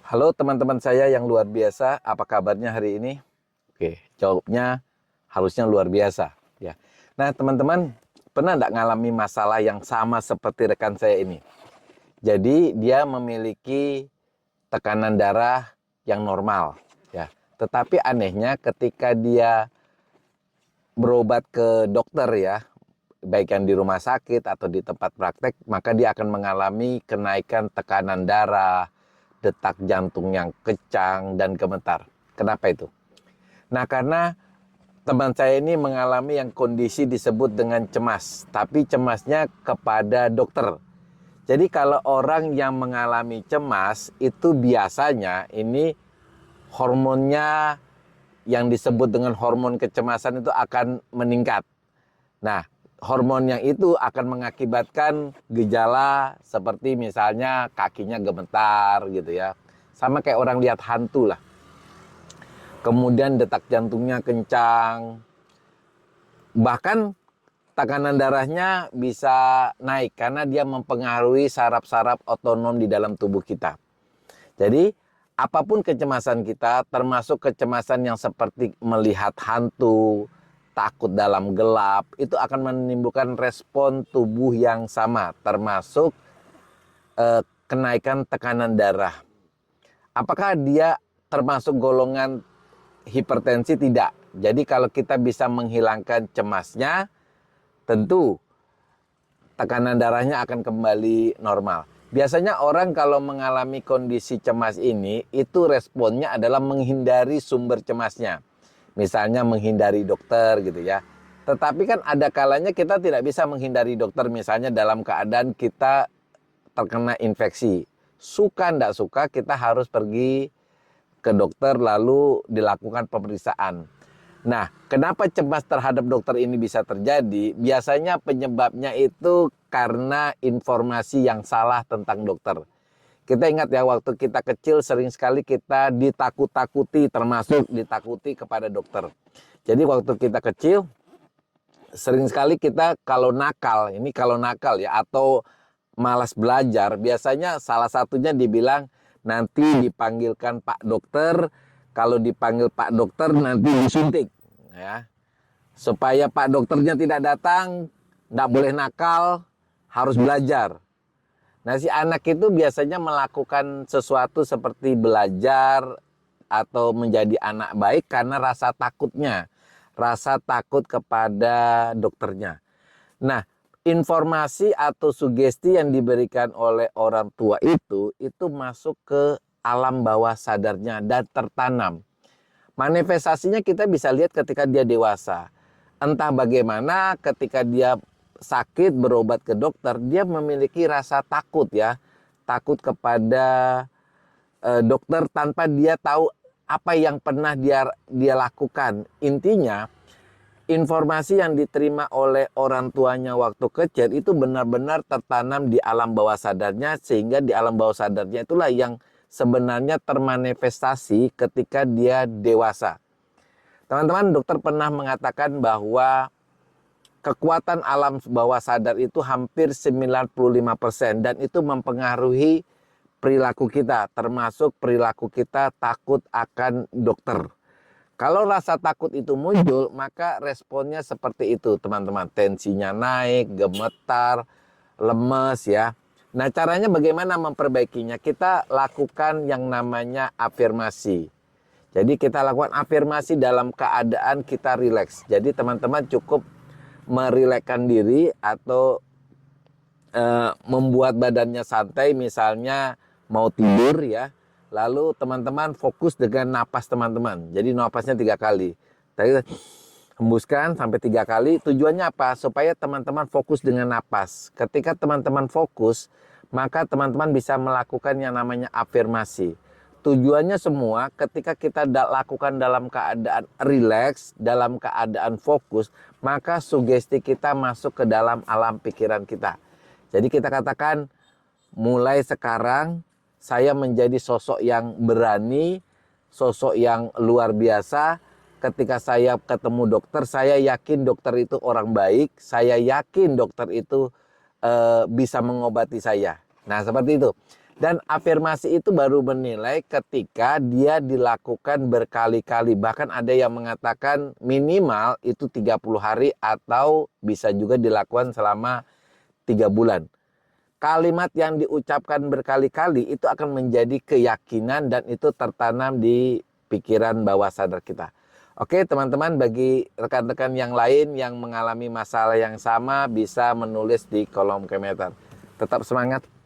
Halo teman-teman saya yang luar biasa, apa kabarnya hari ini? Oke, jawabnya harusnya luar biasa ya. Nah teman-teman, pernah nggak ngalami masalah yang sama seperti rekan saya ini? Jadi dia memiliki tekanan darah yang normal ya. Tetapi anehnya ketika dia berobat ke dokter ya, baik yang di rumah sakit atau di tempat praktek, maka dia akan mengalami kenaikan tekanan darah, detak jantung yang kencang dan gemetar. Kenapa itu? Nah, karena teman saya ini mengalami yang kondisi disebut dengan cemas, tapi cemasnya kepada dokter. Jadi kalau orang yang mengalami cemas itu biasanya ini hormonnya yang disebut dengan hormon kecemasan itu akan meningkat. Nah, hormon yang itu akan mengakibatkan gejala seperti misalnya kakinya gemetar gitu ya. Sama kayak orang lihat hantu lah. Kemudian detak jantungnya kencang. Bahkan tekanan darahnya bisa naik karena dia mempengaruhi saraf-saraf otonom di dalam tubuh kita. Jadi, apapun kecemasan kita, termasuk kecemasan yang seperti melihat hantu, takut dalam gelap, itu akan menimbulkan respon tubuh yang sama, termasuk kenaikan tekanan darah. Apakah dia termasuk golongan hipertensi? Tidak. Jadi kalau kita bisa menghilangkan cemasnya, tentu tekanan darahnya akan kembali normal. Biasanya orang kalau mengalami kondisi cemas ini, itu responnya adalah menghindari sumber cemasnya. Misalnya menghindari dokter gitu ya. Tetapi kan ada kalanya kita tidak bisa menghindari dokter, misalnya dalam keadaan kita terkena infeksi. Suka tidak suka kita harus pergi ke dokter lalu dilakukan pemeriksaan. Nah, kenapa cemas terhadap dokter ini bisa terjadi? Biasanya penyebabnya itu karena informasi yang salah tentang dokter. Kita ingat ya, waktu kita kecil sering sekali kita ditakut-takuti, termasuk ditakuti kepada dokter. Jadi waktu kita kecil, sering sekali kita kalau nakal ya, atau malas belajar, biasanya salah satunya dibilang nanti dipanggilkan Pak Dokter, kalau dipanggil Pak Dokter nanti disuntik ya. Supaya Pak Dokternya tidak datang, tidak boleh nakal, harus belajar. Nah, si anak itu biasanya melakukan sesuatu seperti belajar atau menjadi anak baik karena rasa takutnya, rasa takut kepada dokternya. Nah, informasi atau sugesti yang diberikan oleh orang tua itu masuk ke alam bawah sadarnya dan tertanam. Manifestasinya kita bisa lihat ketika dia dewasa. Entah bagaimana ketika dia sakit berobat ke dokter, dia memiliki rasa takut ya. Takut kepada dokter tanpa dia tahu apa yang pernah dia lakukan. Intinya, informasi yang diterima oleh orang tuanya waktu kecil itu benar-benar tertanam di alam bawah sadarnya, sehingga di alam bawah sadarnya itulah yang sebenarnya termanifestasi ketika dia dewasa. Teman-teman, dokter pernah mengatakan bahwa kekuatan alam bawah sadar itu hampir 95% dan itu mempengaruhi perilaku kita, termasuk perilaku kita takut akan dokter. Kalau rasa takut itu muncul, maka responnya seperti itu, teman-teman. Tensinya naik, gemetar, lemes ya. Nah, caranya bagaimana memperbaikinya? Kita lakukan yang namanya afirmasi. Jadi kita lakukan afirmasi dalam keadaan kita rileks. Jadi teman-teman cukup merilekskan diri atau membuat badannya santai, misalnya mau tidur ya. Lalu teman-teman fokus dengan napas teman-teman. Jadi napasnya 3 kali. Tadi hembuskan sampai 3 kali. Tujuannya apa? Supaya teman-teman fokus dengan napas. Ketika teman-teman fokus, maka teman-teman bisa melakukan yang namanya afirmasi. Tujuannya semua ketika kita lakukan dalam keadaan rileks, dalam keadaan fokus, maka sugesti kita masuk ke dalam alam pikiran kita. Jadi kita katakan, mulai sekarang saya menjadi sosok yang berani, sosok yang luar biasa. Ketika saya ketemu dokter, saya yakin dokter itu orang baik. Saya yakin dokter itu bisa mengobati saya. Nah, seperti itu. Dan afirmasi itu baru bernilai ketika dia dilakukan berkali-kali. Bahkan ada yang mengatakan minimal itu 30 hari atau bisa juga dilakukan selama 3 bulan. Kalimat yang diucapkan berkali-kali itu akan menjadi keyakinan dan itu tertanam di pikiran bawah sadar kita. Oke teman-teman, bagi rekan-rekan yang lain yang mengalami masalah yang sama bisa menulis di kolom komentar. Tetap semangat.